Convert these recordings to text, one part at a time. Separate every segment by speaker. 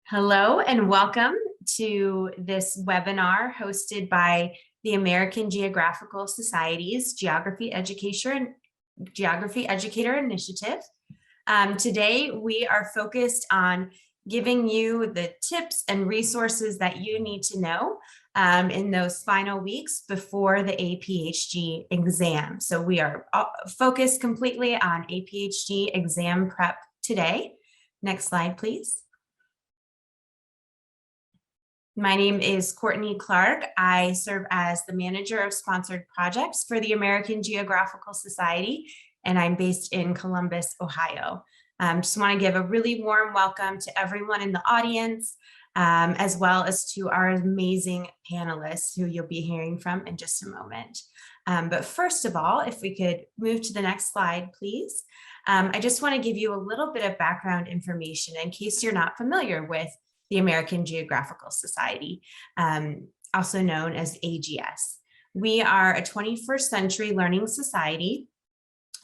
Speaker 1: Hello and welcome to this webinar hosted by the American Geographical Society's Geography Educator Initiative. Today we are focused on giving you the tips and resources that you need to know in those final weeks before the APHG exam. So we are focused completely on APHG exam prep today. Next slide, please. My name is Courtney Clark. I serve as the manager of sponsored projects for the American Geographical Society, and I'm based in Columbus, Ohio. Just want to give a really warm welcome to everyone in the audience, as well as to our amazing panelists who you'll be hearing from in just a moment. But first of all, if we could move to the next slide, please. I just want to give you a little bit of background information in case you're not familiar with the American Geographical Society, also known as AGS. We are a 21st century learning society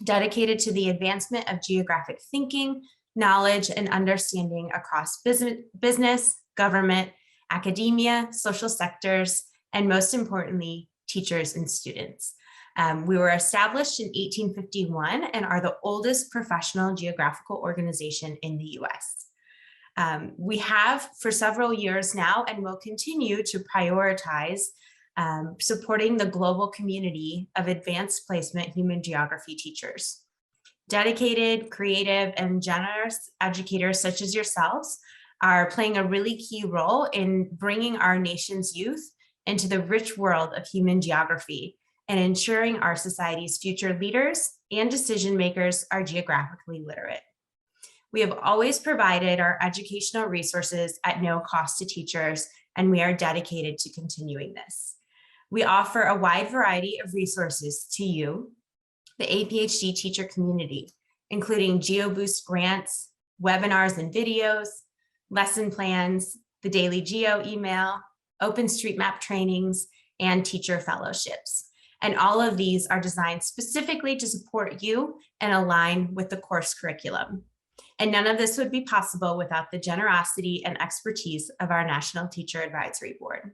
Speaker 1: dedicated to the advancement of geographic thinking, knowledge, and understanding across business, government, academia, social sectors, and most importantly, teachers and students. We were established in 1851 and are the oldest professional geographical organization in the US. We have for several years now and will continue to prioritize supporting the global community of advanced placement human geography teachers. Dedicated, creative, and generous educators such as yourselves are playing a really key role in bringing our nation's youth into the rich world of human geography and ensuring our society's future leaders and decision makers are geographically literate. We have always provided our educational resources at no cost to teachers, and we are dedicated to continuing this. We offer a wide variety of resources to you, the APHG teacher community, including GeoBoost grants, webinars and videos, lesson plans, the daily Geo email, OpenStreetMap trainings, and teacher fellowships. And all of these are designed specifically to support you and align with the course curriculum. And none of this would be possible without the generosity and expertise of our National Teacher Advisory Board.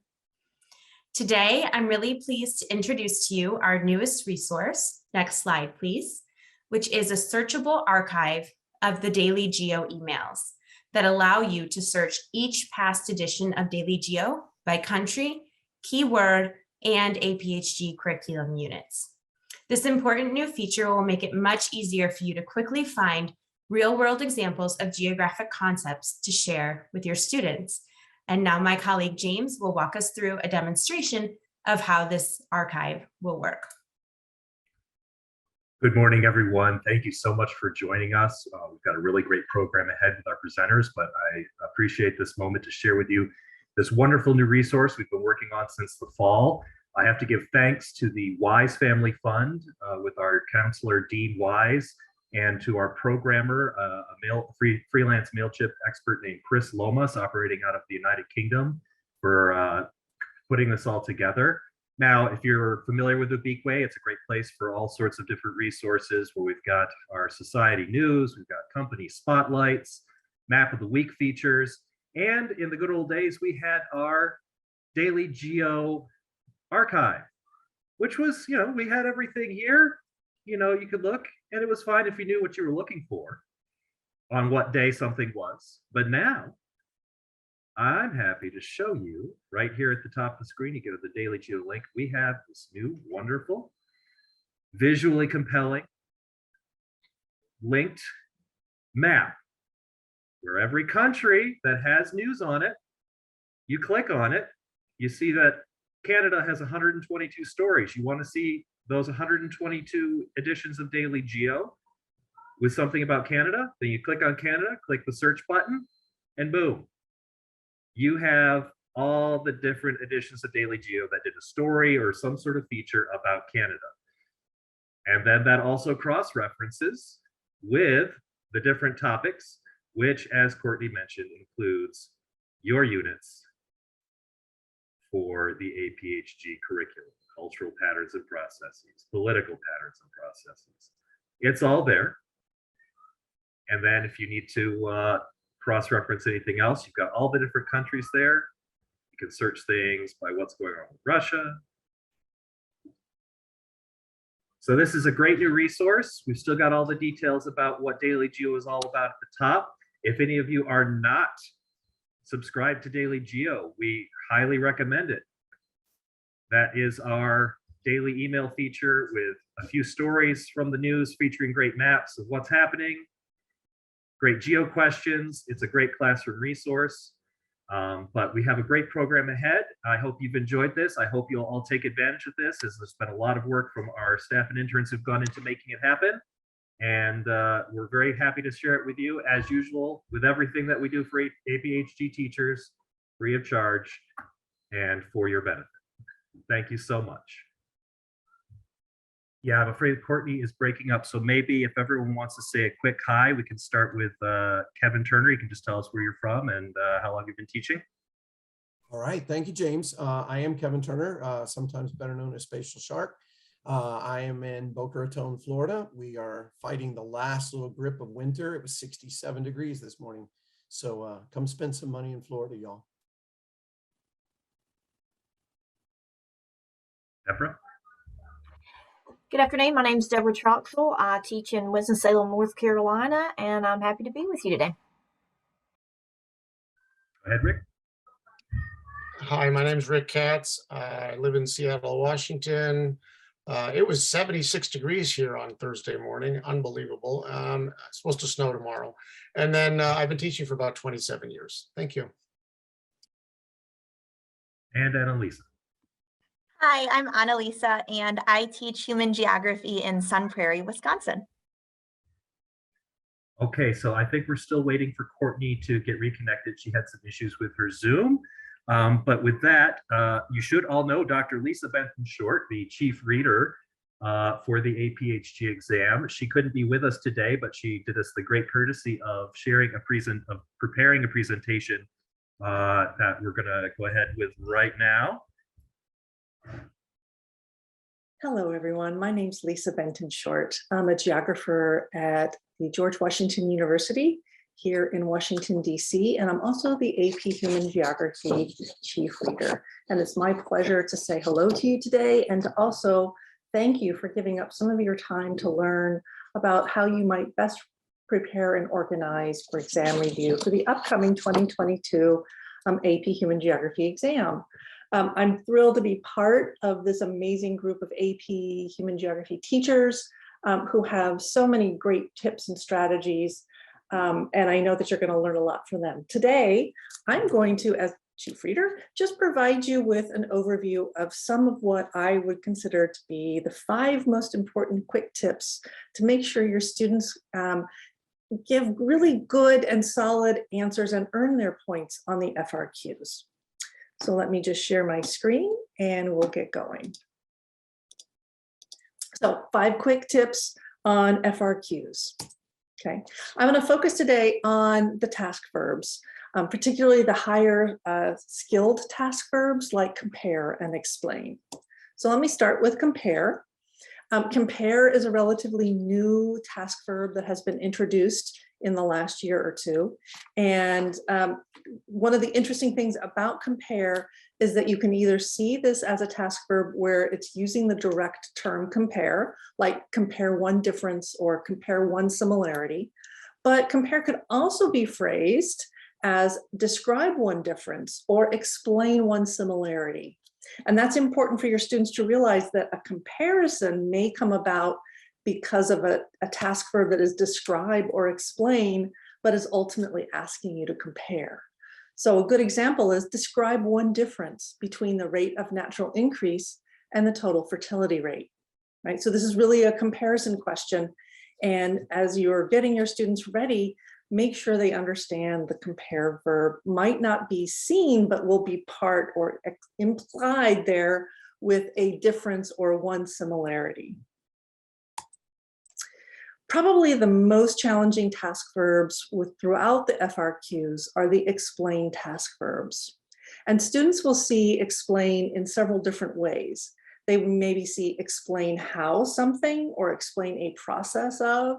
Speaker 1: Today, I'm really pleased to introduce to you our newest resource, next slide please, which is a searchable archive of the Daily Geo emails that allow you to search each past edition of Daily Geo by country, keyword, and APHG curriculum units. This important new feature will make it much easier for you to quickly find real-world examples of geographic concepts to share with your students. And now my colleague James will walk us through a demonstration of how this archive will work.
Speaker 2: Good morning, everyone. Thank you so much for joining us. We've got a really great program ahead with our presenters, but I appreciate this moment to share with you this wonderful new resource we've been working on since the fall. I have to give thanks to the Wise Family Fund with our counselor, Dean Wise, and to our programmer, a freelance MailChimp expert named Chris Lomas, operating out of the United Kingdom, for putting this all together. Now, if you're familiar with the Beakway, it's a great place for all sorts of different resources where we've got our society news, we've got company spotlights, map of the week features, and in the good old days, we had our Daily Geo archive, which was, we had everything here. You could look, and it was fine if you knew what you were looking for on what day something was. But now I'm happy to show you right here at the top of the screen, you go to the Daily Geo link, we have this new wonderful, visually compelling, linked map where every country that has news on it, you click on it, you see that Canada has 122 stories. You want to see those 122 editions of Daily Geo with something about Canada, then you click on Canada, click the search button, and boom, you have all the different editions of Daily Geo that did a story or some sort of feature about Canada. And then that also cross-references with the different topics, which, as Courtney mentioned, includes your units for the APHG curriculum. Cultural patterns and processes, political patterns and processes. It's all there. And then if you need to cross-reference anything else. You've got all the different countries there. You can search things by what's going on with Russia. So this is a great new resource. We've still got all the details about what Daily Geo is all about at the top. If any of you are not subscribed to Daily Geo, we highly recommend it. That is our daily email feature with a few stories from the news featuring great maps of what's happening, great geo questions. It's a great classroom resource. But we have a great program ahead. I hope you've enjoyed this. I hope you'll all take advantage of this, as there's been a lot of work from our staff and interns who've gone into making it happen. And we're very happy to share it with you, as usual, with everything that we do for APHG teachers, free of charge and for your benefit. Thank you so much. Yeah, I'm afraid Courtney is breaking up. So maybe if everyone wants to say a quick hi, we can start with Kevin Turner. You can just tell us where you're from and how long you've been teaching.
Speaker 3: All right, thank you, James. I am Kevin Turner, sometimes better known as Spatial Shark. I am in Boca Raton, Florida. We are fighting the last little grip of winter. It was 67 degrees this morning. So come spend some money in Florida, y'all.
Speaker 2: Debra?
Speaker 4: Good afternoon. My name is Debra Troxell. I teach in Winston-Salem, North Carolina, and I'm happy to be with you today.
Speaker 2: Go ahead, Rick.
Speaker 5: Hi, my name is Rick Katz. I live in Seattle, Washington. It was 76 degrees here on Thursday morning. Unbelievable. It's supposed to snow tomorrow. And then I've been teaching for about 27 years. Thank you.
Speaker 2: And Annalisa.
Speaker 6: Hi, I'm Annalisa, and I teach human geography in Sun Prairie, Wisconsin.
Speaker 2: Okay, so I think we're still waiting for Courtney to get reconnected. She had some issues with her Zoom. But with that, you should all know Dr. Lisa Benton-Short, the chief reader for the APHG exam. She couldn't be with us today, but she did us the great courtesy of preparing a presentation that we're gonna go ahead with right now.
Speaker 7: Hello, everyone. My name is Lisa Benton-Short. I'm a geographer at the George Washington University here in Washington, D.C., and I'm also the AP Human Geography Chief Reader. And it's my pleasure to say hello to you today and to also thank you for giving up some of your time to learn about how you might best prepare and organize for exam review for the upcoming 2022 AP Human Geography exam. I'm thrilled to be part of this amazing group of AP Human Geography teachers who have so many great tips and strategies. And I know that you're going to learn a lot from them. Today, I'm going to, as chief reader, just provide you with an overview of some of what I would consider to be the 5 most important quick tips to make sure your students give really good and solid answers and earn their points on the FRQs. So let me just share my screen and we'll get going. So 5 quick tips on FRQs. Okay, I'm going to focus today on the task verbs, particularly the higher skilled task verbs like compare and explain. So let me start with compare. Compare is a relatively new task verb that has been introduced in the last year or two. And one of the interesting things about compare is that you can either see this as a task verb where it's using the direct term compare, like compare one difference or compare one similarity. But compare could also be phrased as describe one difference or explain one similarity. And that's important for your students to realize that a comparison may come about because of a task verb that is describe or explain, but is ultimately asking you to compare. So a good example is describe one difference between the rate of natural increase and the total fertility rate, right? So this is really a comparison question. And as you're getting your students ready, make sure they understand the compare verb might not be seen, but will be part or implied there with a difference or one similarity. Probably the most challenging task verbs throughout the FRQs are the explain task verbs. And students will see explain in several different ways. They maybe see explain how something or explain a process of.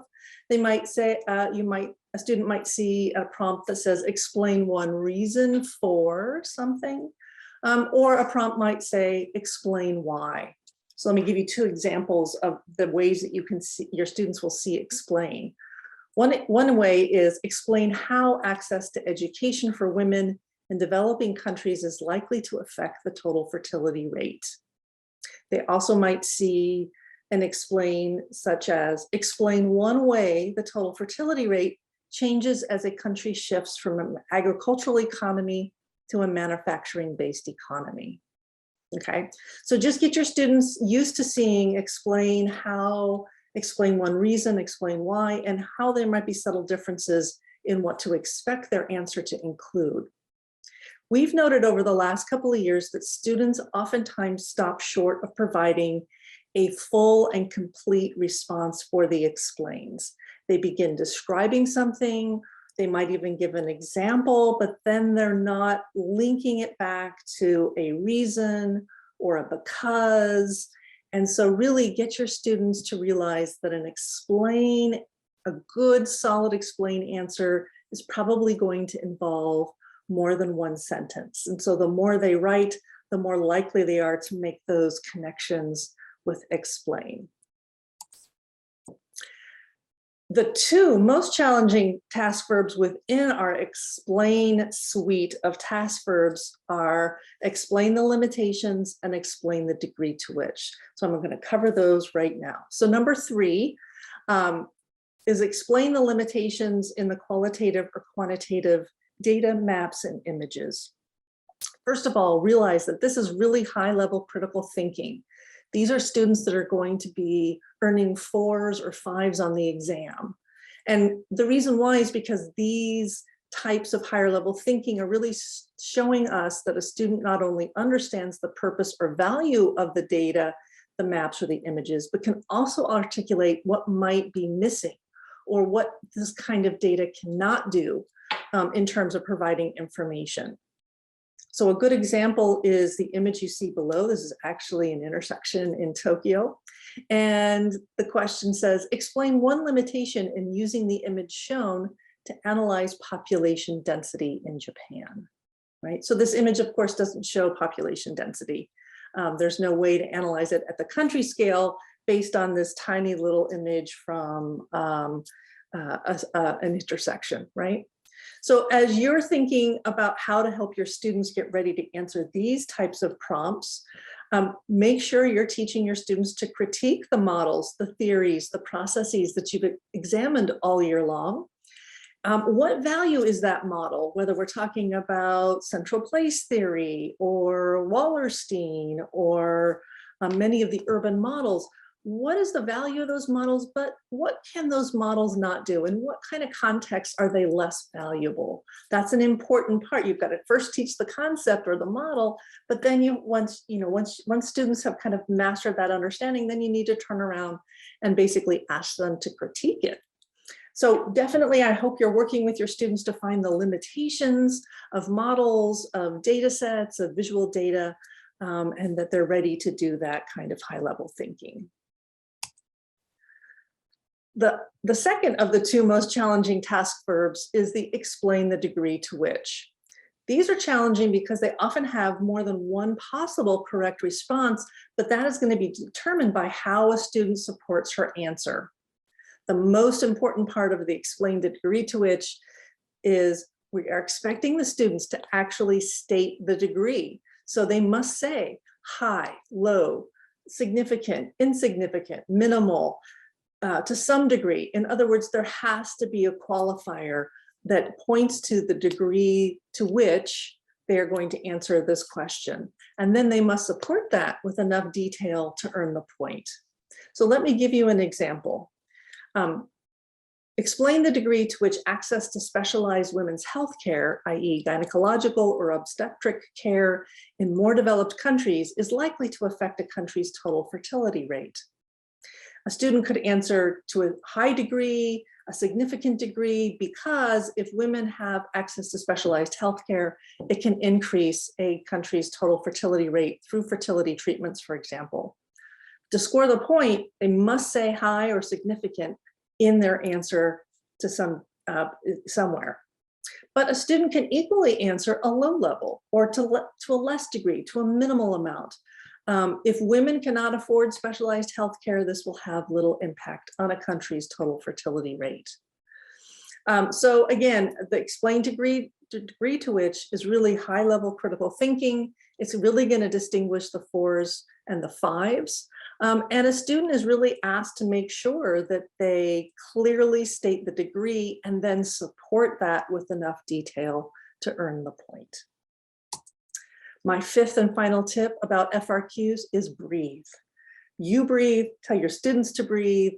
Speaker 7: They might say, you might A student might see a prompt that says, explain one reason for something, or a prompt might say, explain why. So let me give you two examples of the ways that you can see, your students will see explain. One way is explain how access to education for women in developing countries is likely to affect the total fertility rate. They also might see and explain, such as, explain one way the total fertility rate changes as a country shifts from an agricultural economy to a manufacturing-based economy. Okay, so just get your students used to seeing explain how, explain one reason, explain why, and how there might be subtle differences in what to expect their answer to include. We've noted over the last couple of years that students oftentimes stop short of providing a full and complete response for the explains. They begin describing something, they might even give an example, but then they're not linking it back to a reason or a because. And so really get your students to realize that a good solid explain answer is probably going to involve more than one sentence. And so the more they write, the more likely they are to make those connections with explain. The two most challenging task verbs within our explain suite of task verbs are explain the limitations and explain the degree to which. So I'm going to cover those right now. So number 3 is explain the limitations in the qualitative or quantitative data, maps, and images. First of all, realize that this is really high-level critical thinking. These are students that are going to be earning 4s or 5s on the exam. And the reason why is because these types of higher level thinking are really showing us that a student not only understands the purpose or value of the data, the maps or the images, but can also articulate what might be missing or what this kind of data cannot do in terms of providing information. So a good example is the image you see below. This is actually an intersection in Tokyo. And the question says, explain one limitation in using the image shown to analyze population density in Japan, right? So this image, of course, doesn't show population density. There's no way to analyze it at the country scale based on this tiny little image from an intersection, right? So as you're thinking about how to help your students get ready to answer these types of prompts, make sure you're teaching your students to critique the models, the theories, the processes that you've examined all year long. What value is that model, whether we're talking about central place theory or Wallerstein or many of the urban models? What is the value of those models, but what can those models not do? And what kind of context are they less valuable? That's an important part. You've got to first teach the concept or the model, but then once students have kind of mastered that understanding, then you need to turn around and basically ask them to critique it. So definitely, I hope you're working with your students to find the limitations of models, of data sets, of visual data, and that they're ready to do that kind of high-level thinking. The second of the two most challenging task verbs is the explain the degree to which. These are challenging because they often have more than one possible correct response, but that is going to be determined by how a student supports her answer. The most important part of the explain the degree to which is we are expecting the students to actually state the degree. So they must say high, low, significant, insignificant, minimal, to some degree. In other words, there has to be a qualifier that points to the degree to which they are going to answer this question. And then they must support that with enough detail to earn the point. So let me give you an example. Explain the degree to which access to specialized women's health care, i.e. gynecological or obstetric care in more developed countries is likely to affect a country's total fertility rate. A student could answer to a high degree, a significant degree, because if women have access to specialized healthcare, it can increase a country's total fertility rate through fertility treatments, for example. To score the point, they must say high or significant in their answer to some somewhere. But a student can equally answer a low level or to a less degree, to a minimal amount. If women cannot afford specialized healthcare, this will have little impact on a country's total fertility rate. So again, the explained degree to which is really high level critical thinking. It's really going to distinguish the 4s and the 5s. And a student is really asked to make sure that they clearly state the degree and then support that with enough detail to earn the point. My 5th and final tip about FRQs is breathe. You breathe, tell your students to breathe.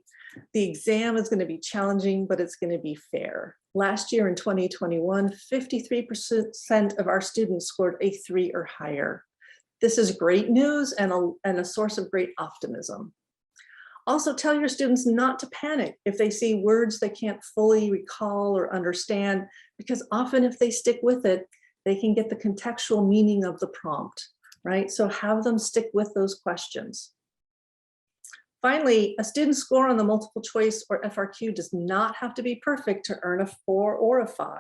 Speaker 7: The exam is going to be challenging, but it's going to be fair. Last year in 2021, 53% of our students scored a 3 or higher. This is great news and a source of great optimism. Also, tell your students not to panic if they see words they can't fully recall or understand, because often if they stick with it, they can get the contextual meaning of the prompt, right? So have them stick with those questions. Finally, a student's score on the multiple choice or FRQ does not have to be perfect to earn a 4 or a 5.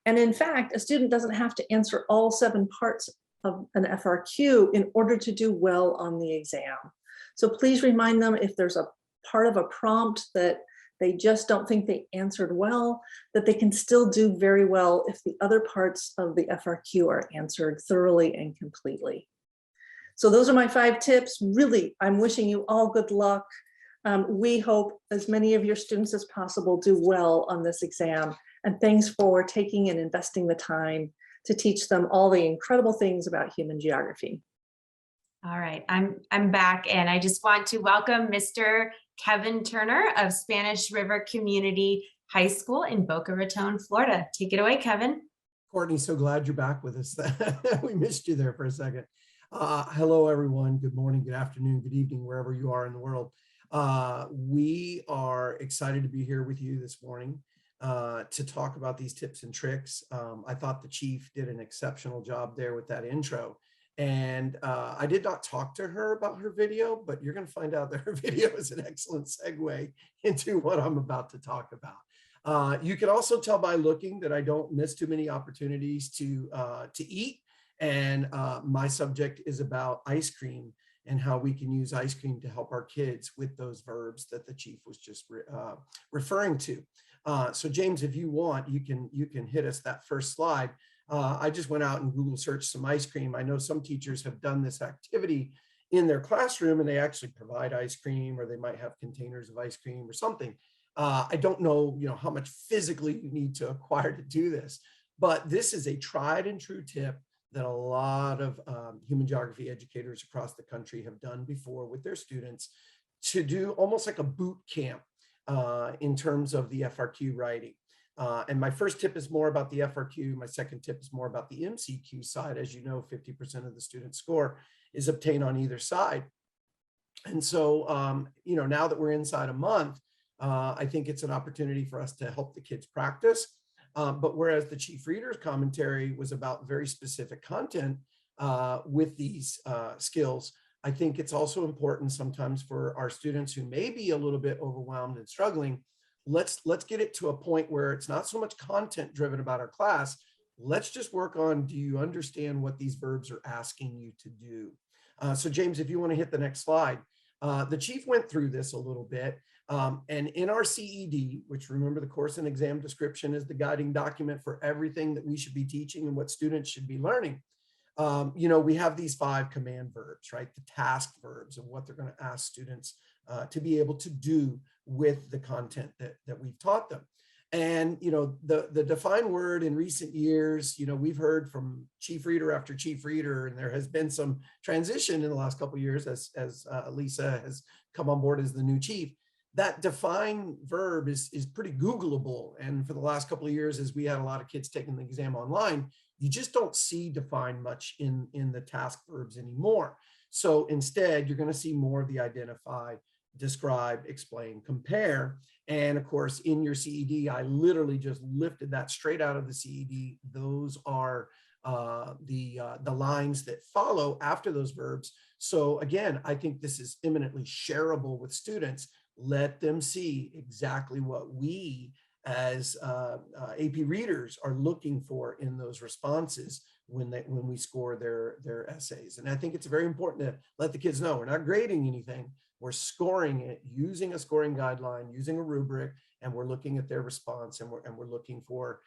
Speaker 7: And in fact, a student doesn't have to answer all 7 parts of an FRQ in order to do well on the exam. So please remind them if there's a part of a prompt that they just don't think they answered well, that they can still do very well if the other parts of the FRQ are answered thoroughly and completely. So those are my 5 tips. Really, I'm wishing you all good luck. We hope as many of your students as possible do well on this exam. And thanks for taking and investing the time to teach them all the incredible things about human geography.
Speaker 1: All right, I'm back, and I just want to welcome Mr. Kevin Turner of Spanish River Community High School in Boca Raton, Florida. Take it away, Kevin.
Speaker 3: Courtney, so glad you're back with us. We missed you there for a second. Hello, everyone. Good morning, good afternoon, good evening, wherever you are in the world. We are excited to be here with you this morning to talk about these tips and tricks. I thought the chief did an exceptional job there with that intro. And I did not talk to her about her video, but you're going to find out that her video is an excellent segue into what I'm about to talk about. You can also tell by looking that I don't miss too many opportunities to eat. And my subject is about ice cream and how we can use ice cream to help our kids with those verbs that the chief was just referring to. So James, if you want, you can hit us that first slide. I just went out and Google searched some ice cream. I know some teachers have done this activity in their classroom and they actually provide ice cream, or they might have containers of ice cream or something. I don't know, how much physically you need to acquire to do this, but this is a tried and true tip that a lot of human geography educators across the country have done before with their students, to do almost like a boot camp in terms of the FRQ writing. And my first tip is more about the FRQ. My second tip is more about the MCQ side. As you know, 50% of the student score is obtained on either side. And so, now that we're inside a month, I think it's an opportunity for us to help the kids practice. But whereas the chief reader's commentary was about very specific content with these skills, I think it's also important sometimes for our students who may be a little bit overwhelmed and struggling. Let's get it to a point where it's not so much content driven about our class. Let's just work on, do you understand what these verbs are asking you to do? So James, if you want to hit the next slide, the chief went through this a little bit. And in our CED, which, remember, the course and exam description is the guiding document for everything that we should be teaching and what students should be learning. We have these 5 command verbs, right? The task verbs of what they're going to ask students to be able to do with the content that we've taught them. And, the defined word in recent years, we've heard from chief reader after chief reader, and there has been some transition in the last couple of years as Lisa has come on board as the new chief. That define verb is pretty Googleable. And for the last couple of years, as we had a lot of kids taking the exam online, you just don't see define much in the task verbs anymore. So instead, you're going to see more of the identify, describe, explain, compare. And of course, in your CED, I literally just lifted that straight out of the CED. Those are the lines that follow after those verbs. So again, I think this is eminently shareable with students. Let them see exactly what we as AP readers are looking for in those responses when we score their essays. And I think it's very important to let the kids know we're not grading anything. We're scoring it using a scoring guideline, using a rubric, and we're looking at their response, and we're looking for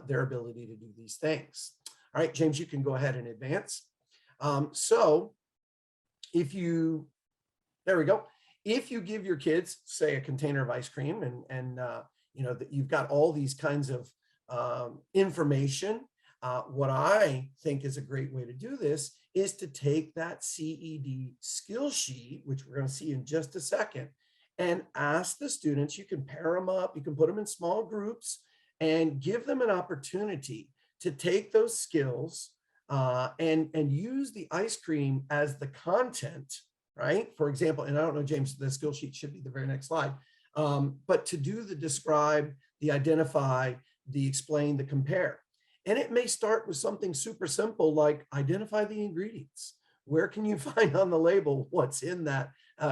Speaker 3: their ability to do these things. All right, James, you can go ahead and advance. So if you, there we go. If you give your kids, say, a container of ice cream, and you know that you've got all these kinds of information, what I think is a great way to do this is to take that CED skill sheet, which we're going to see in just a second, and ask the students. You can pair them up, you can put them in small groups, and give them an opportunity to take those skills and use the ice cream as the content, right? For example, and I don't know, James, the skill sheet should be the very next slide, but to do the describe, the identify, the explain, the compare. And it may start with something super simple like identify the ingredients. Where can you find on the label what's in that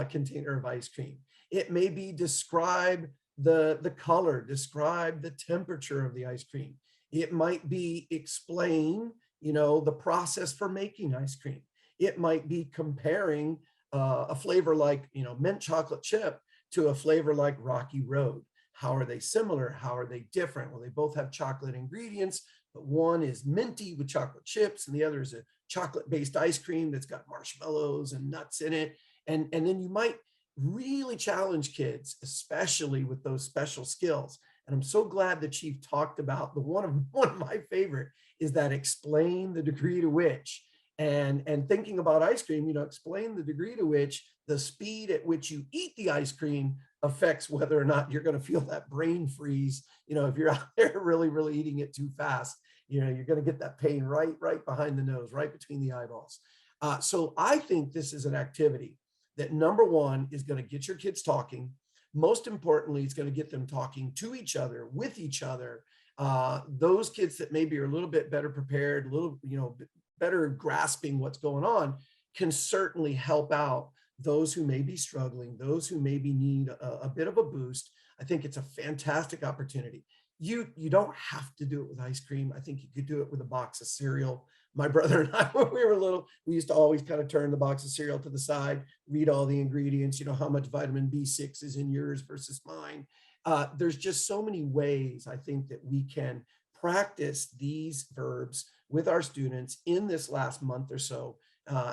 Speaker 3: container of ice cream? It may be describe the color, describe the temperature of the ice cream. It might be explain, you know, the process for making ice cream. It might be comparing a flavor like, you know, mint chocolate chip to a flavor like Rocky Road. How are they similar? How are they different? Well, they both have chocolate ingredients, but one is minty with chocolate chips and the other is a chocolate-based ice cream that's got marshmallows and nuts in it. And then you might really challenge kids, especially with those special skills. And I'm so glad the chief talked about the one of my favorite is that explain the degree to which. And thinking about ice cream, you know, explain the degree to which the speed at which you eat the ice cream affects whether or not you're going to feel that brain freeze. You know, if you're out there really eating it too fast, you know, you're going to get that pain right behind the nose, right between the eyeballs. So I think this is an activity that, number one, is going to get your kids talking. Most importantly, it's going to get them talking to each other, with each other. Those kids that maybe are a little bit better prepared, a little, you know, better grasping what's going on, can certainly help out those who may be struggling, those who maybe need a bit of a boost. I think it's a fantastic opportunity. You don't have to do it with ice cream. I think you could do it with a box of cereal. My brother and I, when we were little, we used to always kind of turn the box of cereal to the side, read all the ingredients, you know, how much vitamin B6 is in yours versus mine. There's just so many ways I think that we can practice these verbs with our students in this last month or so,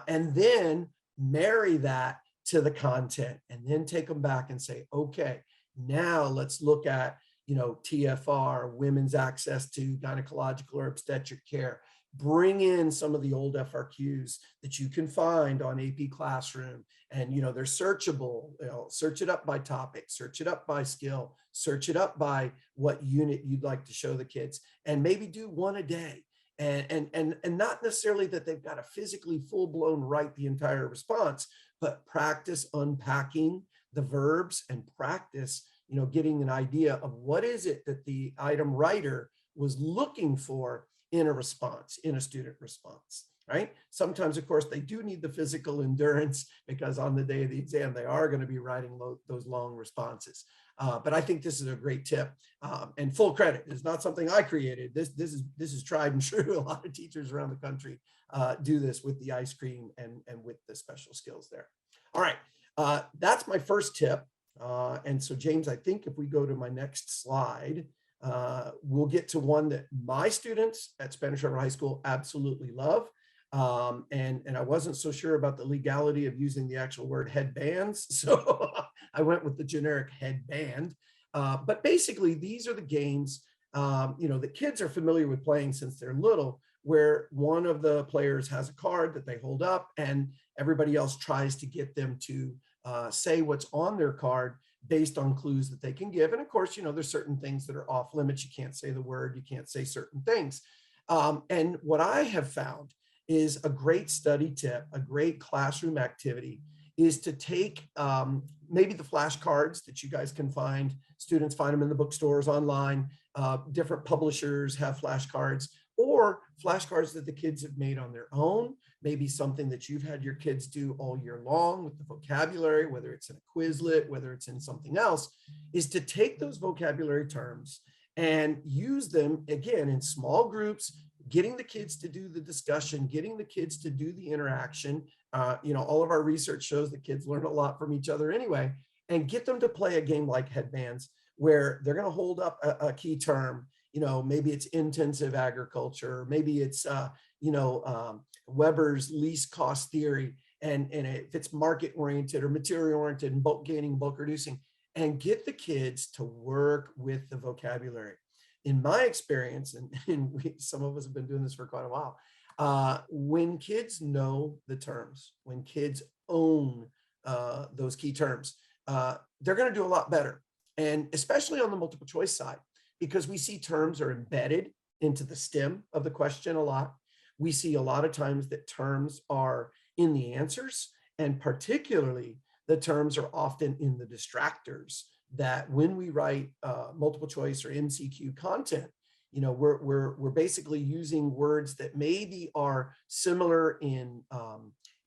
Speaker 3: and then marry that to the content, and then take them back and say, okay, now let's look at, you know, TFR, women's access to gynecological or obstetric care. Bring in some of the old FRQs that you can find on AP Classroom, and, you know, they're searchable. You know, search it up by topic, search it up by skill, search it up by what unit you'd like to show the kids, and maybe do one a day. And not necessarily that they've got to physically full-blown write the entire response, but practice unpacking the verbs and practice, you know, getting an idea of what is it that the item writer was looking for in a response, in a student response, right? Sometimes, of course, they do need the physical endurance because on the day of the exam, they are going to be writing those long responses. But I think this is a great tip, and full credit. It's not something I created. This is tried and true. A lot of teachers around the country do this with the ice cream and with the special skills there. All right, that's my first tip. And so, James, I think if we go to my next slide, we'll get to one that my students at Spanish River High School absolutely love. And I wasn't so sure about the legality of using the actual word headbands, so I went with the generic headband. But basically, these are the games, you know, the kids are familiar with playing since they're little, where one of the players has a card that they hold up, and everybody else tries to get them to say what's on their card based on clues that they can give. And of course, you know, there's certain things that are off limits. You can't say the word, you can't say certain things. And what I have found is a great study tip, a great classroom activity, is to take maybe the flashcards that you guys can find. Students find them in the bookstores, online. Different publishers have flashcards, or flashcards that the kids have made on their own, maybe something that you've had your kids do all year long with the vocabulary, whether it's in a Quizlet, whether it's in something else, is to take those vocabulary terms and use them again in small groups, getting the kids to do the discussion, getting the kids to do the interaction. All of our research shows that kids learn a lot from each other anyway, and get them to play a game like Headbands, where they're going to hold up a key term. Maybe it's intensive agriculture, maybe it's, Weber's least cost theory, and if it's market oriented or material oriented and bulk gaining, bulk reducing, and get the kids to work with the vocabulary. In my experience, and some of us have been doing this for quite a while, when kids know the terms, when kids own those key terms, they're going to do a lot better. And especially on the multiple choice side, because we see terms are embedded into the stem of the question a lot. We see a lot of times that terms are in the answers, and particularly the terms are often in the distractors, that when we write multiple choice or MCQ content, we're basically using words that maybe are similar in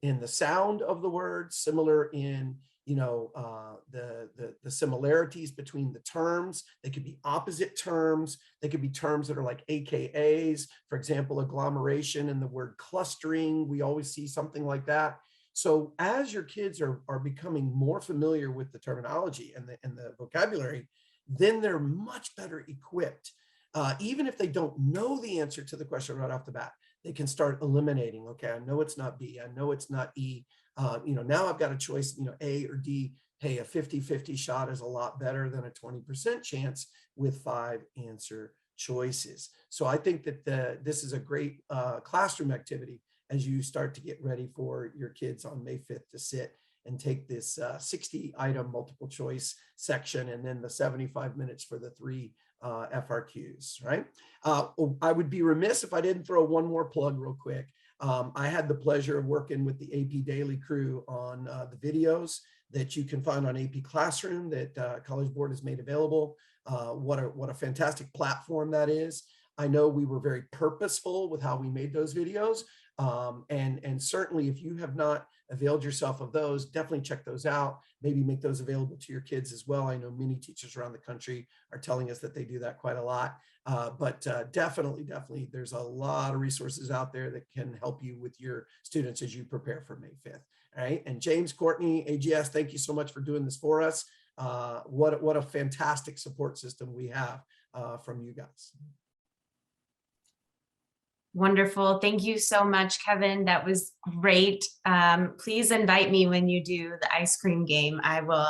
Speaker 3: the sound of the word, similar in the similarities between the terms. They could be opposite terms. They could be terms that are like AKAs, for example, agglomeration and the word clustering. We always see something like that. So as your kids are becoming more familiar with the terminology and the vocabulary, then they're much better equipped. Even if they don't know the answer to the question right off the bat, they can start eliminating. Okay, I know it's not B. I know it's not E. Now I've got a choice, A or D. Hey, a 50-50 shot is a lot better than a 20% chance with 5 answer choices. So I think that this is a great classroom activity as you start to get ready for your kids on May 5th to sit and take this 60-item multiple choice section, and then the 75 minutes for the 3 FRQs, right? I would be remiss if I didn't throw one more plug real quick. I had the pleasure of working with the AP Daily crew on the videos that you can find on AP Classroom that College Board has made available. What a fantastic platform that is. I know we were very purposeful with how we made those videos. And certainly if you have not availed yourself of those, definitely check those out. Maybe make those available to your kids as well. I know many teachers around the country are telling us that they do that quite a lot. But definitely, there's a lot of resources out there that can help you with your students as you prepare for May 5th. All right. And James, Courtney, AGS, thank you so much for doing this for us. What a fantastic support system we have from you guys.
Speaker 1: Wonderful. Thank you so much, Kevin. That was great. Please invite me when you do the ice cream game. I will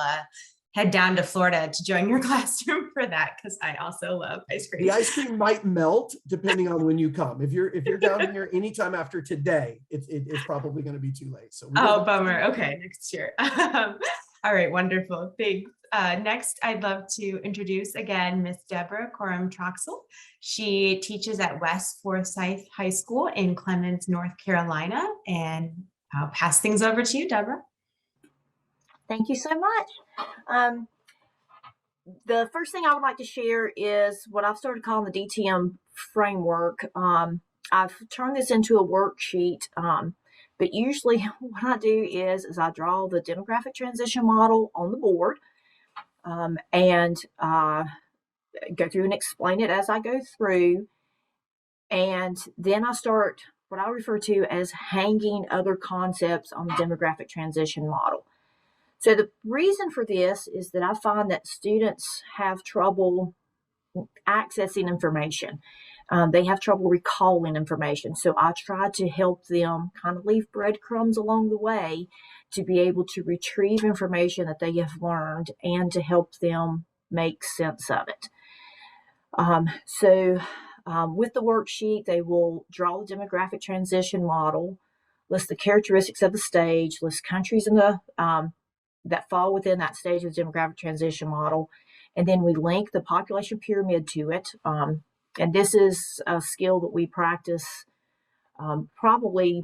Speaker 1: head down to Florida to join your classroom for that, because I also love ice cream.
Speaker 3: The ice cream might melt depending on when you come. If you're down here anytime after today, it's probably going to be too late. So
Speaker 1: bummer. Okay, next year. All right, wonderful. Thanks. Next, I'd love to introduce again Miss Debra Coram Troxell. She teaches at West Forsyth High School in Clemmons, North Carolina. And I'll pass things over to you, Debra.
Speaker 4: Thank you so much. The first thing I would like to share is what I've started calling the DTM framework. I've turned this into a worksheet, but usually what I do is I draw the demographic transition model on the board and go through and explain it as I go through. And then I start what I refer to as hanging other concepts on the demographic transition model. So the reason for this is that I find that students have trouble accessing information. They have trouble recalling information. So I try to help them kind of leave breadcrumbs along the way to be able to retrieve information that they have learned and to help them make sense of it. With the worksheet, they will draw the demographic transition model, list the characteristics of the stage, list countries in the that fall within that stage of the demographic transition model. And then we link the population pyramid to it. And this is a skill that we practice probably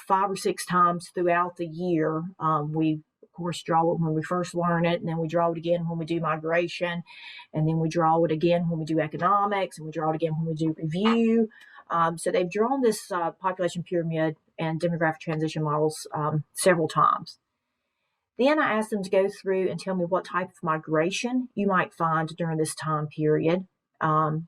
Speaker 4: 5 or 6 times throughout the year. We, of course, draw it when we first learn it, and then we draw it again when we do migration, and then we draw it again when we do economics, and we draw it again when we do review. So they've drawn this population pyramid and demographic transition models several times. Then I asked them to go through and tell me what type of migration you might find during this time period. As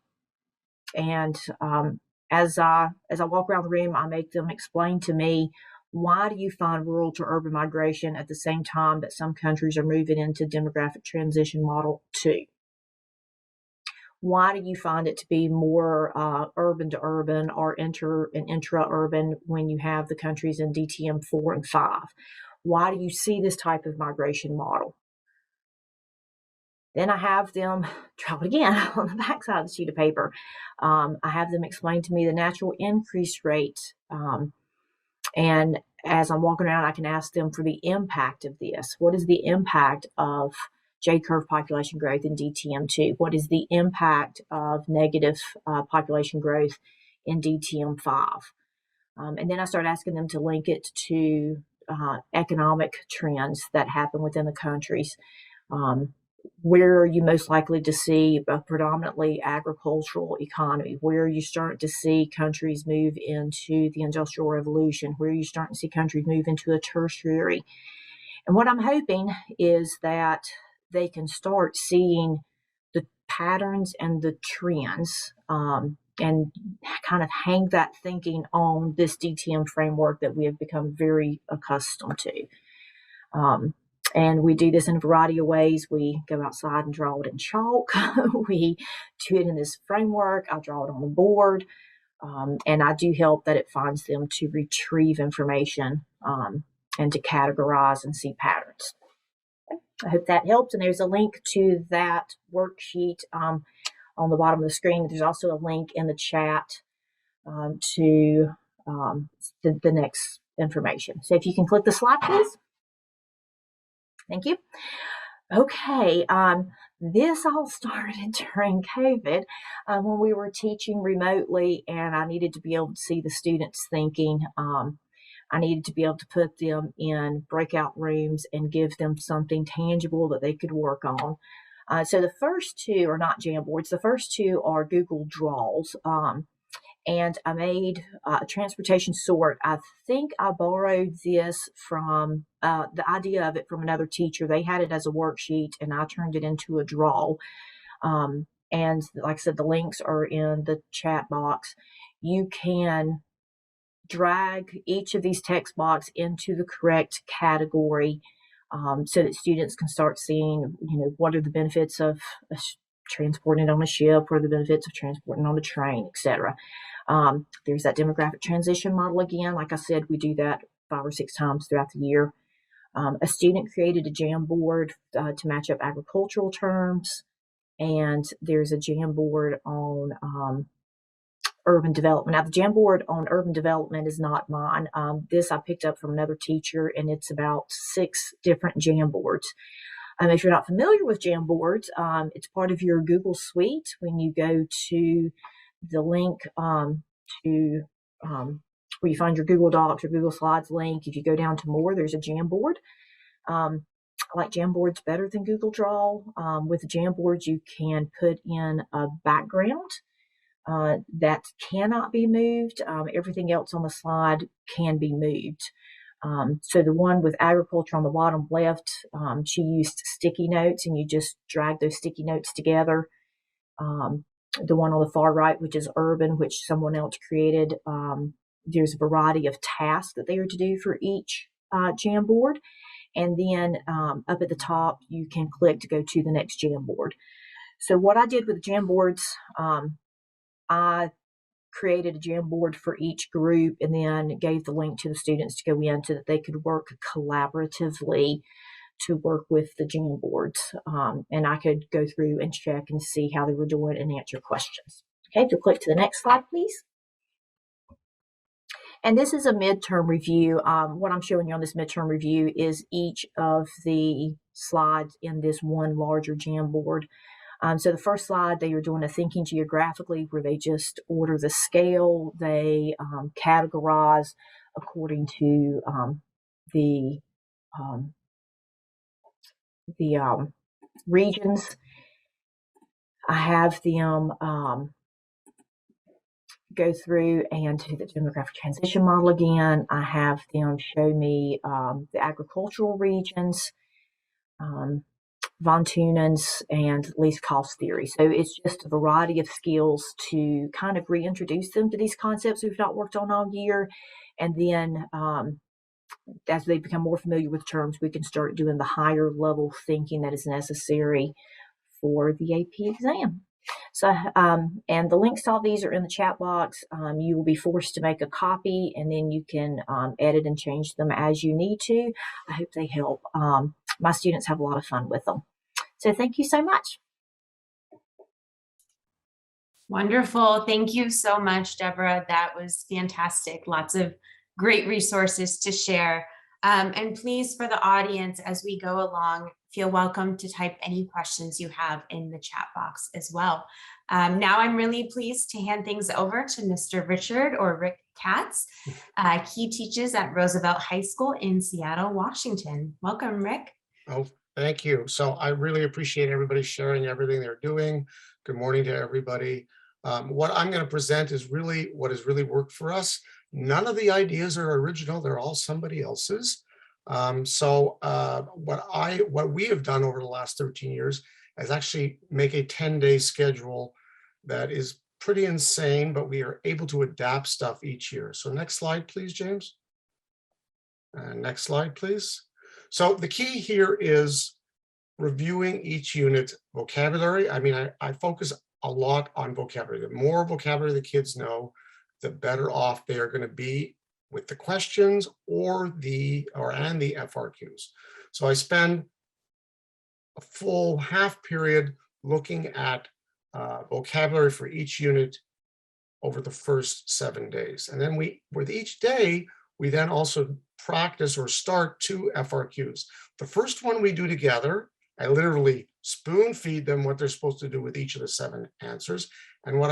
Speaker 4: I walk around the room, I make them explain to me, why do you find rural to urban migration at the same time that some countries are moving into demographic transition model 2? Why do you find it to be more urban to urban or intra-urban when you have the countries in DTM 4 and 5? Why do you see this type of migration model? Then I have them draw it again on the back side of the sheet of paper. I have them explain to me the natural increase rate. And as I'm walking around, I can ask them for the impact of this. What is the impact of J-curve population growth in DTM2? What is the impact of negative population growth in DTM5? And then I start asking them to link it to economic trends that happen within the countries. Where are you most likely to see a predominantly agricultural economy? Where are you starting to see countries move into the Industrial Revolution? Where are you starting to see countries move into a tertiary? And what I'm hoping is that they can start seeing the patterns and the trends and kind of hang that thinking on this DTM framework that we have become very accustomed to. And we do this in a variety of ways. We go outside and draw it in chalk. We do it in this framework. I draw it on the board. And I do help that it finds them to retrieve information and to categorize and see patterns. I hope that helps. And there's a link to that worksheet on the bottom of the screen. There's also a link in the chat to the next information. So if you can click the slide, please. Thank you. Okay, this all started during COVID when we were teaching remotely, and I needed to be able to see the students thinking. I needed to be able to put them in breakout rooms and give them something tangible that they could work on. So the first two are not Jamboards. The first two are Google Draws. And I made a transportation sort. I think I borrowed this from the idea of it from another teacher. They had it as a worksheet, and I turned it into a draw. And like I said, the links are in the chat box. You can drag each of these text boxes into the correct category so that students can start seeing, what are the benefits of transporting on a ship, what are the benefits of transporting on a train, etc. There's that demographic transition model again. Like I said, we do that 5 or 6 times throughout the year. A student created a Jamboard to match up agricultural terms, and there's a Jamboard on urban development. Now, the Jamboard on urban development is not mine. This I picked up from another teacher, and it's about 6 different Jamboards. If you're not familiar with Jamboards, it's part of your Google Suite. When you go to the link to where you find your Google Docs or Google Slides link, if you go down to more, there's a Jamboard. I like Jamboards better than Google Draw. With Jamboards, you can put in a background that cannot be moved. Everything else on the slide can be moved. So the one with agriculture on the bottom left, she used sticky notes, and you just drag those sticky notes together. The one on the far right, which is urban, which someone else created, there's a variety of tasks that they are to do for each Jamboard. And then up at the top, you can click to go to the next Jamboard. So what I did with the Jamboards, I created a Jamboard for each group and then gave the link to the students to go in so that they could work collaboratively to work with the Jamboards. And I could go through and check and see how they were doing and answer questions. Okay, if you'll click to the next slide, please. And this is a midterm review. What I'm showing you on this midterm review is each of the slides in this one larger Jamboard. So the first slide, they are doing a thinking geographically, where they just order the scale. They categorize according to the regions. I have them go through and do the demographic transition model again. I have them show me the agricultural regions, von Thunen's, and least cost theory. So it's just a variety of skills to kind of reintroduce them to these concepts we've not worked on all year. And then as they become more familiar with terms, we can start doing the higher level thinking that is necessary for the AP exam. So, and the links to all these are in the chat box. You will be forced to make a copy, and then you can edit and change them as you need to. I hope they help. My students have a lot of fun with them. So thank you so much.
Speaker 1: Wonderful. Thank you so much, Deborah. That was fantastic. Lots of great resources to share. And please, for the audience, as we go along, feel welcome to type any questions you have in the chat box as well. Now I'm really pleased to hand things over to Mr. Rick Katz. He teaches at Roosevelt High School in Seattle, Washington. Welcome, Rick.
Speaker 5: Oh, thank you. So I really appreciate everybody sharing everything they're doing. Good morning to everybody. What I'm going to present is really what has really worked for us. None of the ideas are original. They're all somebody else's. What we have done over the last 13 years is actually make a 10-day schedule that is pretty insane, but we are able to adapt stuff each year. So next slide, please, James. Next slide, please. So the key here is reviewing each unit vocabulary. I mean, I focus a lot on vocabulary. The more vocabulary the kids know, the better off they are going to be with the questions and the FRQs. So I spend a full half period looking at vocabulary for each unit over the first 7 days. And then with each day, we then also practice or start 2 FRQs. The first one we do together, I literally spoon feed them what they're supposed to do with each of the 7 answers. And what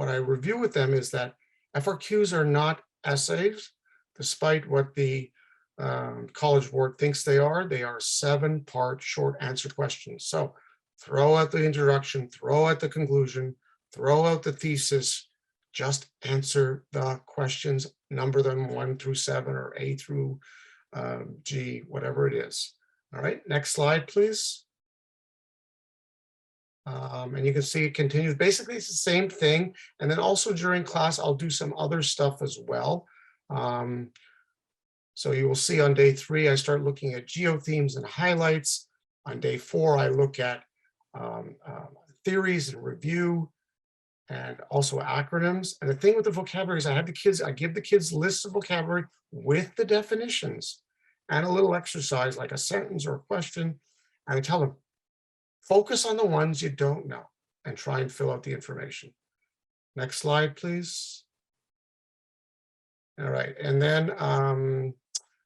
Speaker 5: I review with them is that FRQs are not essays, despite what the College Board thinks they are. They are 7-part short answer questions. So throw out the introduction, throw out the conclusion, throw out the thesis, just answer the questions, number them 1 through 7 or A through G, whatever it is. All right, next slide, please. And you can see it continues. Basically, it's the same thing. And then also during class, I'll do some other stuff as well. So you will see on day 3, I start looking at geothemes and highlights. On day 4, I look at theories and review, and also acronyms. And the thing with the vocabulary is I give the kids lists of vocabulary with the definitions and a little exercise like a sentence or a question. And I tell them, focus on the ones you don't know and try and fill out the information. Next slide, please. All right, and then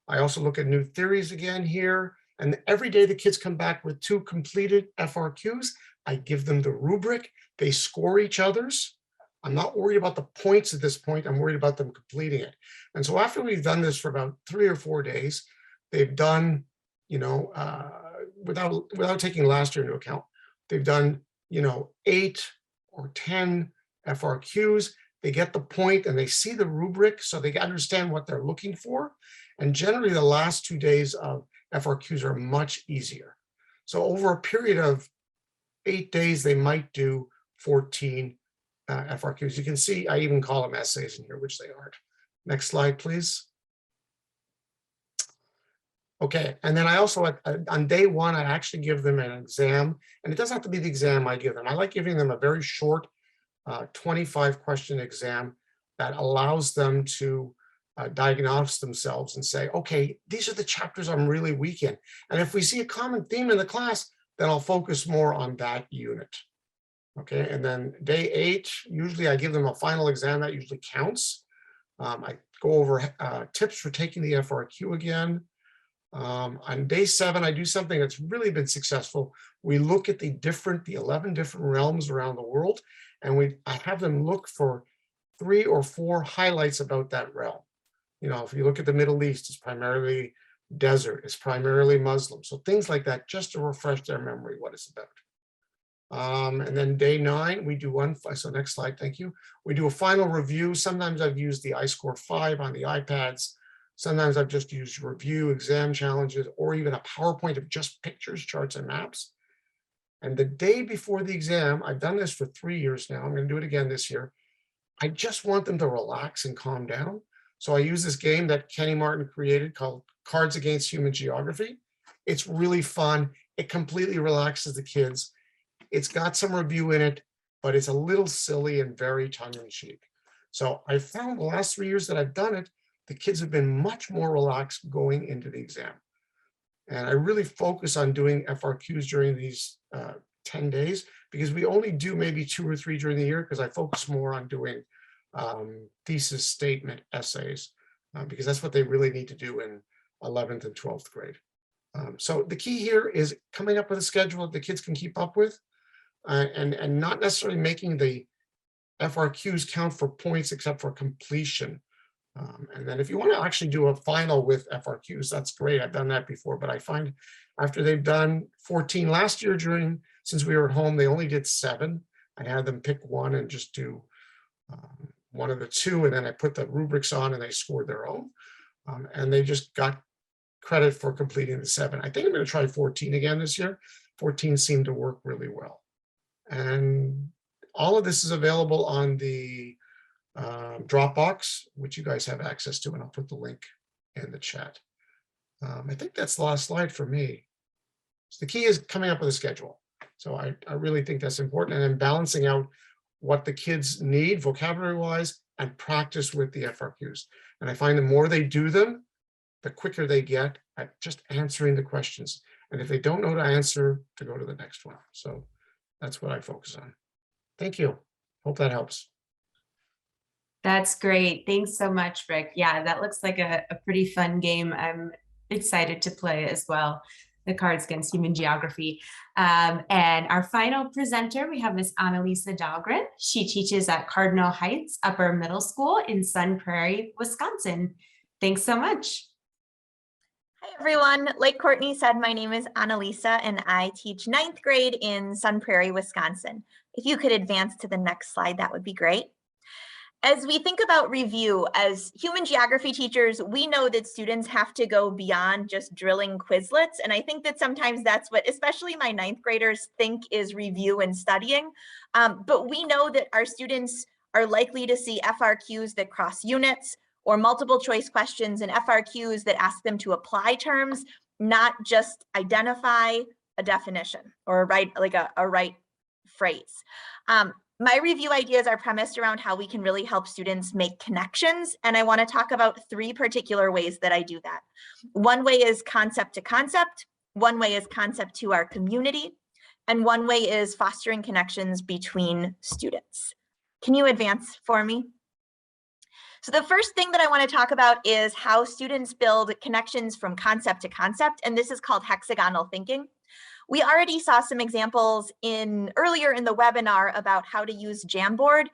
Speaker 5: I also look at new theories again here. And every day the kids come back with 2 completed FRQs. I give them the rubric. They score each other's. I'm not worried about the points at this point. I'm worried about them completing it. And so after we've done this for about 3 or 4 days, they've done, without taking last year into account, they've done, 8 or 10 FRQs. They get the point and they see the rubric, so they understand what they're looking for. And generally the last 2 days of FRQs are much easier. So over a period of 8 days, they might do 14 FRQs. You can see I even call them essays in here, which they aren't. Next slide, please. Okay, and then I also, on day 1, I actually give them an exam, and it doesn't have to be the exam I give them. I like giving them a very short 25-question exam that allows them to diagnose themselves and say, okay, these are the chapters I'm really weak in. And if we see a common theme in the class, then I'll focus more on that unit. Okay, and then day 8, usually I give them a final exam that usually counts. I go over tips for taking the FRQ again. On day 7, I do something that's really been successful. We look at the 11 different realms around the world, and I have them look for 3 or 4 highlights about that realm. If you look at the Middle East, it's primarily desert, it's primarily Muslim. So things like that, just to refresh their memory what it's about. And then day 9, we do one, so next slide, thank you. We do a final review. Sometimes I've used the iScore 5 on the iPads. Sometimes I've just used review, exam challenges, or even a PowerPoint of just pictures, charts, and maps. And the day before the exam, I've done this for 3 years now, I'm gonna do it again this year. I just want them to relax and calm down. So I use this game that Kenny Martin created called Cards Against Human Geography. It's really fun. It completely relaxes the kids. It's got some review in it, but it's a little silly and very tongue-in-cheek. So I found the last 3 years that I've done it, the kids have been much more relaxed going into the exam. And I really focus on doing FRQs during these 10 days, because we only do maybe 2 or 3 during the year, because I focus more on doing thesis statement essays, because that's what they really need to do in 11th and 12th grade. So the key here is coming up with a schedule that the kids can keep up with, and not necessarily making the FRQs count for points except for completion. And then if you want to actually do a final with FRQs, that's great. I've done that before, but I find after they've done 14 last year since we were at home, they only did 7. I had them pick one and just do one of the 2, and then I put the rubrics on and they scored their own. And they just got credit for completing the 7. I think I'm going to try 14 again this year. 14 seemed to work really well. And all of this is available on the Dropbox, which you guys have access to, and I'll put the link in the chat. I think that's the last slide for me. So the key is coming up with a schedule. So I really think that's important, and then balancing out what the kids need vocabulary-wise and practice with the FRQs. And I find the more they do them, the quicker they get at just answering the questions. And if they don't know to answer, to go to the next one. So that's what I focus on. Thank you. Hope that helps.
Speaker 1: That's great. Thanks so much, Rick. Yeah, that looks like a pretty fun game. I'm excited to play as well, the Cards Against Human Geography. And our final presenter, we have Miss Annalisa Dahlgren. She teaches at Cardinal Heights Upper Middle School in Sun Prairie, Wisconsin. Thanks so much.
Speaker 6: Hi, everyone. Like Courtney said, my name is Annalisa, and I teach 9th grade in Sun Prairie, Wisconsin. If you could advance to the next slide, that would be great. As we think about review, as human geography teachers, we know that students have to go beyond just drilling Quizlets. And I think that sometimes that's what, especially my 9th graders, think is review and studying. But we know that our students are likely to see FRQs that cross units, or multiple choice questions and FRQs that ask them to apply terms, not just identify a definition or write like a right phrase. My review ideas are premised around how we can really help students make connections. And I want to talk about 3 particular ways that I do that. One way is concept to concept. One way is concept to our community. And one way is fostering connections between students. Can you advance for me? So the first thing that I want to talk about is how students build connections from concept to concept. And this is called hexagonal thinking. We already saw some examples earlier in the webinar about how to use Jamboard,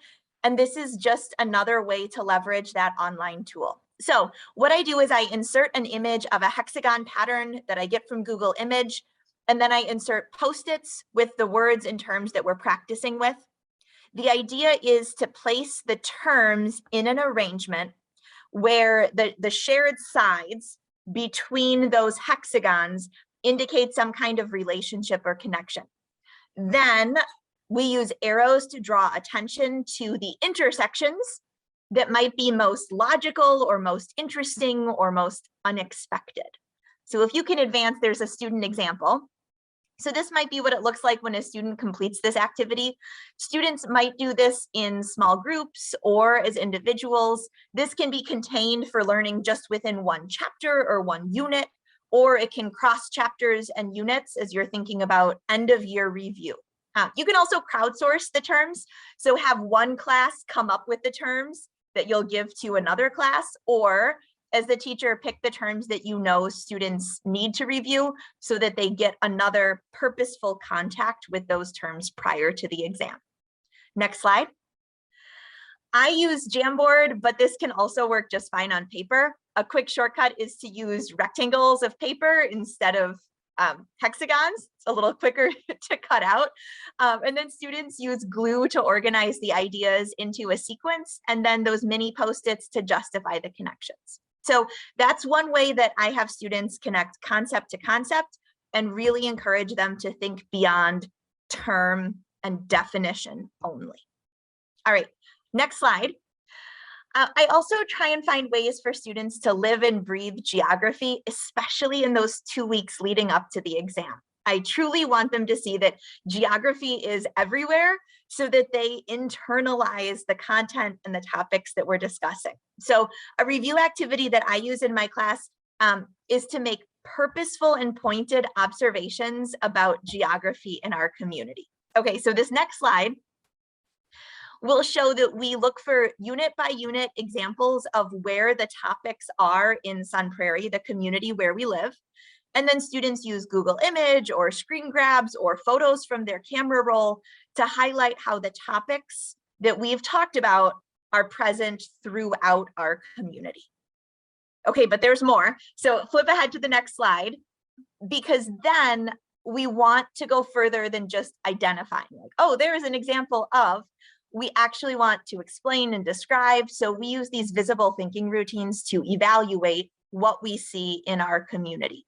Speaker 6: and this is just another way to leverage that online tool. So what I do is I insert an image of a hexagon pattern that I get from Google Image, and then I insert Post-its with the words and terms that we're practicing with. The idea is to place the terms in an arrangement where the shared sides between those hexagons indicate some kind of relationship or connection. Then we use arrows to draw attention to the intersections that might be most logical or most interesting or most unexpected. So if you can advance, there's a student example. So this might be what it looks like when a student completes this activity. Students might do this in small groups or as individuals. This can be contained for learning just within one chapter or one unit, or it can cross chapters and units as you're thinking about end of year review. You can also crowdsource the terms. So have one class come up with the terms that you'll give to another class, or as the teacher, pick the terms that you know students need to review so that they get another purposeful contact with those terms prior to the exam. Next slide. I use Jamboard, but this can also work just fine on paper. A quick shortcut is to use rectangles of paper instead of hexagons. It's a little quicker to cut out. And then students use glue to organize the ideas into a sequence, and then those mini Post-its to justify the connections. So that's one way that I have students connect concept to concept and really encourage them to think beyond term and definition only. All right, next slide. I also try and find ways for students to live and breathe geography, especially in those 2 weeks leading up to the exam. I truly want them to see that geography is everywhere so that they internalize the content and the topics that we're discussing. So a review activity that I use in my class is to make purposeful and pointed observations about geography in our community. Okay, so this next slide will show that we look for unit by unit examples of where the topics are in Sun Prairie, the community where we live. And then students use Google Image or screen grabs or photos from their camera roll to highlight how the topics that we've talked about are present throughout our community. Okay, but there's more. So flip ahead to the next slide, because then we want to go further than just identifying, like, oh, there is an example of. We actually want to explain and describe. So we use these visible thinking routines to evaluate what we see in our community.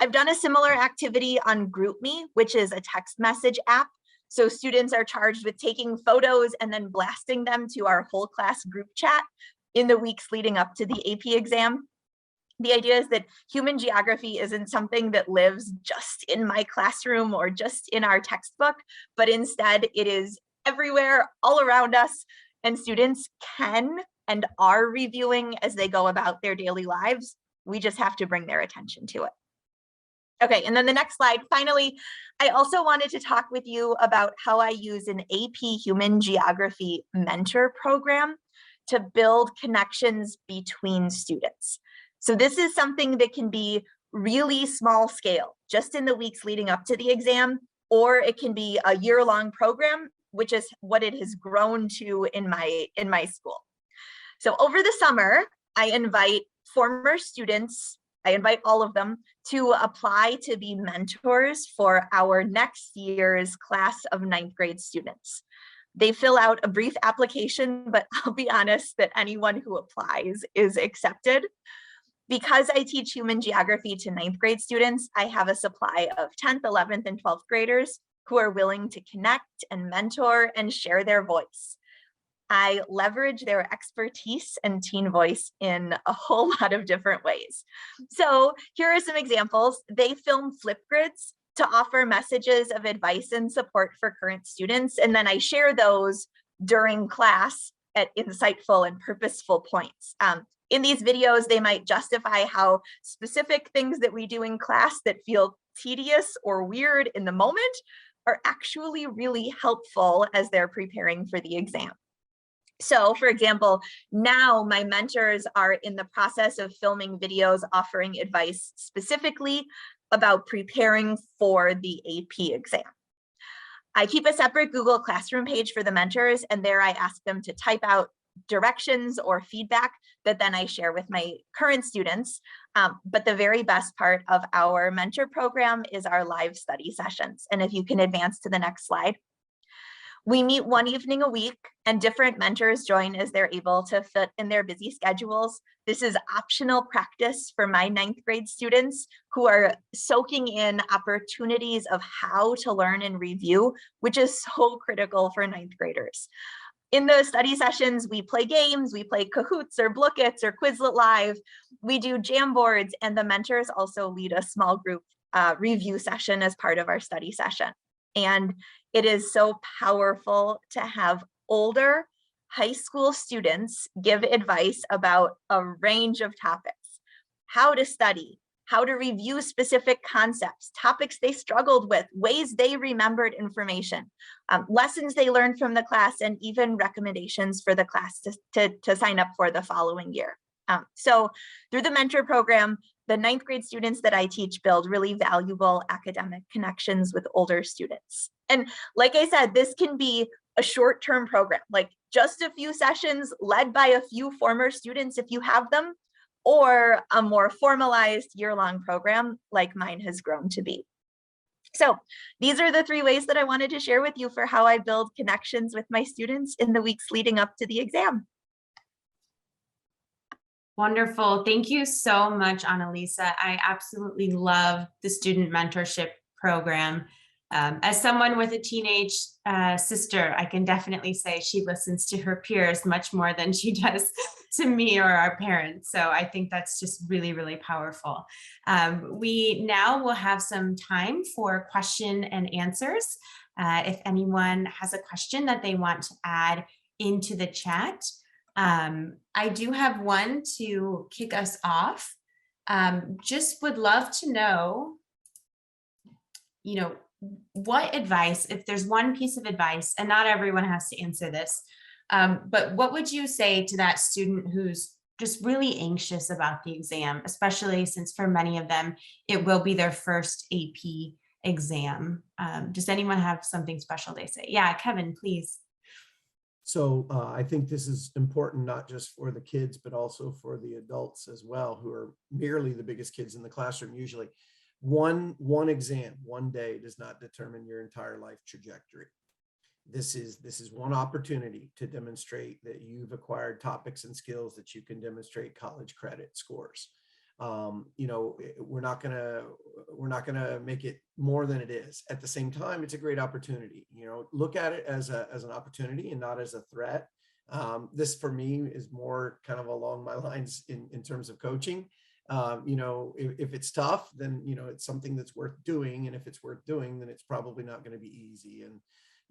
Speaker 6: I've done a similar activity on GroupMe, which is a text message app. So students are charged with taking photos and then blasting them to our whole class group chat in the weeks leading up to the AP exam. The idea is that human geography isn't something that lives just in my classroom or just in our textbook, but instead it is everywhere, all around us, and students can and are reviewing as they go about their daily lives. We just have to bring their attention to it. Okay, and then the next slide. Finally, I also wanted to talk with you about how I use an AP Human Geography mentor program to build connections between students. So this is something that can be really small scale, just in the weeks leading up to the exam, or it can be a year-long program, which is what it has grown to in my school. So over the summer, I invite former students, I invite all of them to apply to be mentors for our next year's class of 9th grade students. They fill out a brief application, but I'll be honest that anyone who applies is accepted. Because I teach human geography to 9th grade students, I have a supply of 10th, 11th, and 12th graders who are willing to connect and mentor and share their voice. I leverage their expertise and teen voice in a whole lot of different ways. So here are some examples. They film Flipgrids to offer messages of advice and support for current students, and then I share those during class at insightful and purposeful points. In these videos, they might justify how specific things that we do in class that feel tedious or weird in the moment are actually really helpful as they're preparing for the exam. So for example, now my mentors are in the process of filming videos offering advice specifically about preparing for the AP exam. I keep a separate Google Classroom page for the mentors, and there I ask them to type out directions or feedback that then I share with my current students. But the very best part of our mentor program is our live study sessions. And if you can advance to the next slide. We meet one evening a week and different mentors join as they're able to fit in their busy schedules. This is optional practice for my 9th grade students who are soaking in opportunities of how to learn and review, which is so critical for 9th graders. In the study sessions, we play games, we play Kahoots or Blookits or Quizlet Live, we do jam boards, and the mentors also lead a small group review session as part of our study session. And it is so powerful to have older high school students give advice about a range of topics, how to study, how to review specific concepts, topics they struggled with, ways they remembered information, lessons they learned from the class, and even recommendations for the class to sign up for the following year. So through the mentor program, the 9th grade students that I teach build really valuable academic connections with older students. And like I said, this can be a short-term program, like just a few sessions led by a few former students if you have them, or a more formalized year-long program like mine has grown to be. So these are the 3 ways that I wanted to share with you for how I build connections with my students in the weeks leading up to the exam.
Speaker 1: Wonderful. Thank you so much, Annalisa. I absolutely love the student mentorship program. As someone with a teenage sister, I can definitely say she listens to her peers much more than she does to me or our parents. So I think that's just really, really powerful. We now will have some time for question and answers. If anyone has a question that they want to add into the chat. I do have one to kick us off. Just would love to know, what advice, if there's one piece of advice, and not everyone has to answer this, but what would you say to that student who's just really anxious about the exam, especially since for many of them, it will be their first AP exam? Does anyone have something special they say? Yeah, Kevin, please.
Speaker 3: So I think this is important, not just for the kids, but also for the adults as well, who are merely the biggest kids in the classroom. Usually one exam, one day does not determine your entire life trajectory. This is one opportunity to demonstrate that you've acquired topics and skills that you can demonstrate college credit scores. We're not gonna make it more than it is. At the same time, it's a great opportunity. Look at it as an opportunity and not as a threat. This for me is more kind of along my lines in terms of coaching. If it's tough, then it's something that's worth doing, and if it's worth doing, then it's probably not going to be easy. And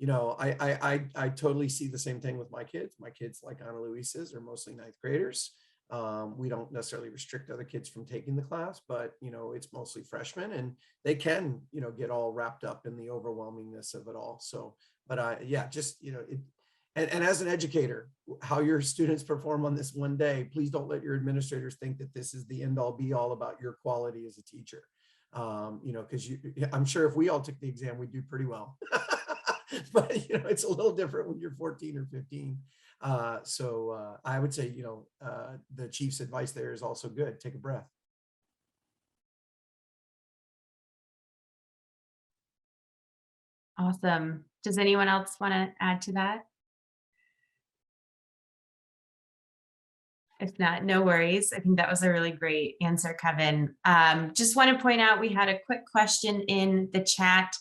Speaker 3: I totally see the same thing with my kids. My kids, like Ana Luisa's, are mostly 9th graders. We don't necessarily restrict other kids from taking the class, but it's mostly freshmen, and they can get all wrapped up in the overwhelmingness of it all. So, but and as an educator, how your students perform on this one day, please don't let your administrators think that this is the end all be all about your quality as a teacher. Because I'm sure if we all took the exam, we'd do pretty well. But it's a little different when you're 14 or 15. So I would say, the chief's advice there is also good. Take a breath.
Speaker 1: Awesome. Does anyone else want to add to that? If not, no worries. I think that was a really great answer, Kevin. Just want to point out, we had a quick question in the chat.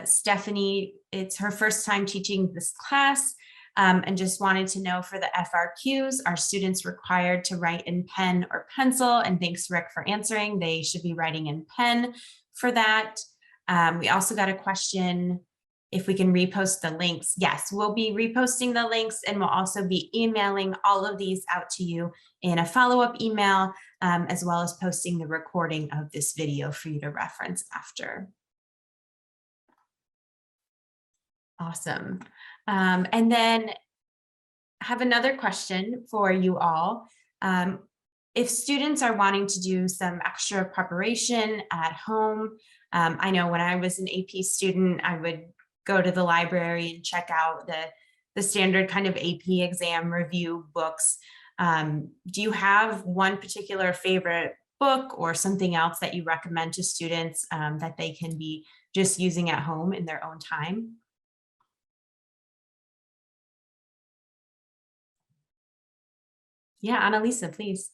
Speaker 1: Stephanie, it's her first time teaching this class, and just wanted to know, for the FRQs, are students required to write in pen or pencil? And thanks, Rick, for answering. They should be writing in pen for that. We also got a question if we can repost the links. Yes, we'll be reposting the links, and we'll also be emailing all of these out to you in a follow-up email, as well as posting the recording of this video for you to reference after. Awesome. And then I have another question for you all. If students are wanting to do some extra preparation at home, I know when I was an AP student, I would go to the library and check out the standard kind of AP exam review books. Do you have one particular favorite book or something else that you recommend to students that they can be just using at home in their own time? Yeah, Annalisa, please.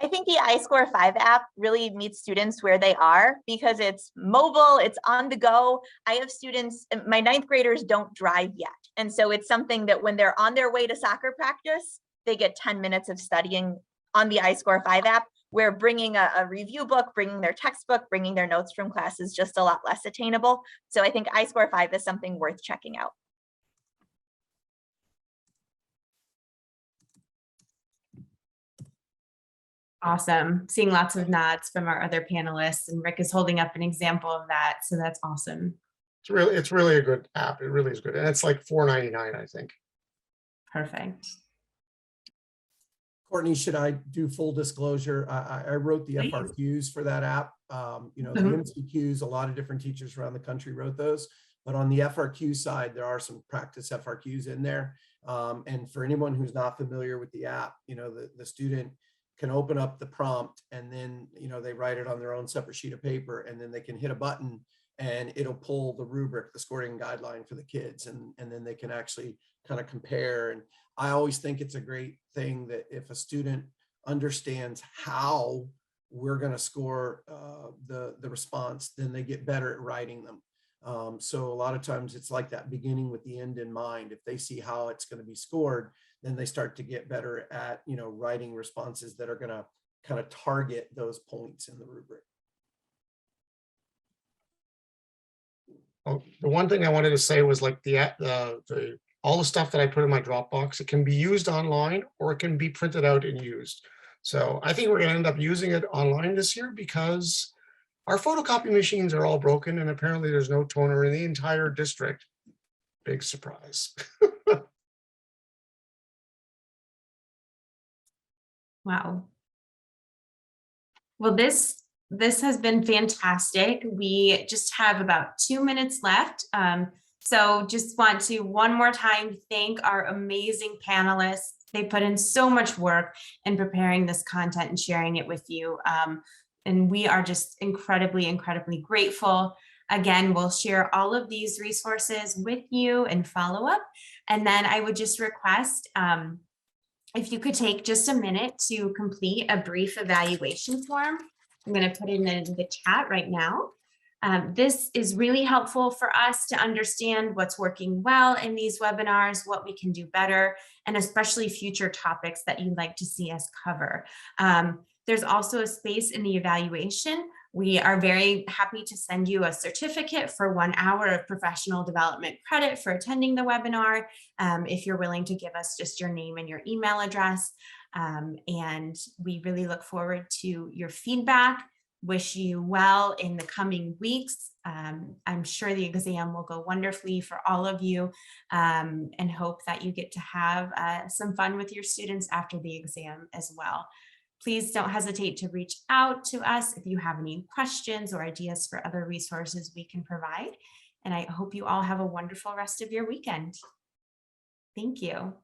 Speaker 6: I think the iScore5 app really meets students where they are because it's mobile, it's on the go. I have students, my 9th graders don't drive yet. And so it's something that when they're on their way to soccer practice, they get 10 minutes of studying on the iScore5 app, where bringing a review book, bringing their textbook, bringing their notes from class is just a lot less attainable. So I think iScore5 is something worth checking out.
Speaker 1: Awesome. Seeing lots of nods from our other panelists, and Rick is holding up an example of that. So that's awesome.
Speaker 5: It's really a good app. It really is good. And it's like $4.99, I think.
Speaker 1: Perfect.
Speaker 3: Courtney, should I do full disclosure? I wrote the FRQs for that app. The MCQs, a lot of different teachers around the country wrote those. But on the FRQ side, there are some practice FRQs in there. And for anyone who's not familiar with the app, the student can open up the prompt, and then, you know, they write it on their own separate sheet of paper, and then they can hit a button and it'll pull the rubric, the scoring guideline for the kids. And then they can actually kind of compare. And I always think it's a great thing that if a student understands how we're going to score the response, then they get better at writing them. So a lot of times it's like that, beginning with the end in mind. If they see how it's going to be scored, then they start to get better at, you know, writing responses that are going to kind of target those points in the rubric.
Speaker 5: Oh, the one thing I wanted to say was like all the stuff that I put in my Dropbox, it can be used online or it can be printed out and used. So I think we're going to end up using it online this year because our photocopy machines are all broken and apparently there's no toner in the entire district. Big surprise.
Speaker 1: Wow. Well, this has been fantastic. We just have about 2 minutes left. So just want to one more time thank our amazing panelists. They put in so much work in preparing this content and sharing it with you. And we are just incredibly, incredibly grateful. Again, we'll share all of these resources with you in follow-up. And then I would just request, if you could take just a minute to complete a brief evaluation form. I'm going to put it in the chat right now. This is really helpful for us to understand what's working well in these webinars, what we can do better, and especially future topics that you'd like to see us cover. There's also a space in the evaluation. We are very happy to send you a certificate for 1 hour of professional development credit for attending the webinar, if you're willing to give us just your name and your email address. And we really look forward to your feedback. Wish you well in the coming weeks. I'm sure the exam will go wonderfully for all of you, and hope that you get to have some fun with your students after the exam as well. Please don't hesitate to reach out to us if you have any questions or ideas for other resources we can provide. And I hope you all have a wonderful rest of your weekend. Thank you.